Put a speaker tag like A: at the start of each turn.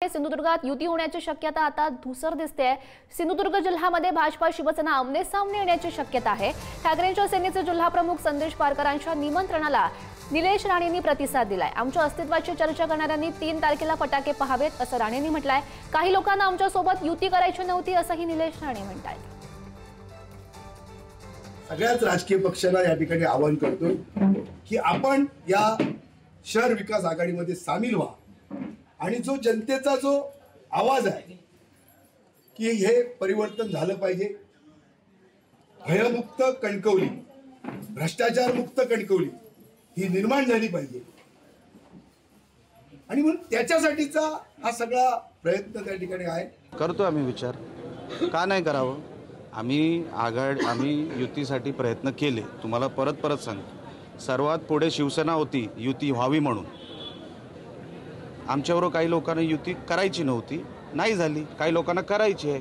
A: सिंधुदुर्गात युती होण्याची शक्यता आता धुसर दिसते। सिंधुदुर्ग जिल्ह्यामध्ये भाजपा शिवसेना आमने सामने येण्याची शक्यता आहे। ठाकरेंच्या सेनेचे जिल्हा प्रमुख संदेश पारकरांच्या निमंत्रणाला निलेश राणेंनी प्रतिसाद दिलाय। आमच्या अस्तित्वाची चर्चा करणाऱ्यांनी 3 तारखेला फटाके पाहावेत असं राणेंनी म्हटलंय। काही लोकांना आमच्या सोबत युती करायची नव्हती असंही निलेश राणे म्हणतात।
B: सगळ्याच राजकीय पक्षांना या ठिकाणी आवाहन करतो की आपण या शहर विकास आघाडीमध्ये सामील व्हा आणि जो जनतेचा जो आवाज आहे की हे परिवर्तन झालं पाहिजे, भयमुक्त कणकवली, भ्रष्टाचार मुक्त कणकवली ही निर्माण झाली पाहिजे आणि म्हणून त्याच्यासाठीचा हा सगळा प्रयत्न त्या ठिकाणी आहे।
C: करतो आम्ही विचार, का नाही करावं? आम्ही युतीसाठी प्रयत्न केले। तुम्हाला परत सांगतो, सर्वात पुढे शिवसेना होती युती व्हावी म्हणून। आमच्याबरोबर काही लोकांना युती करायची नव्हती, नाही झाली, काही लोकांना करायची आहे।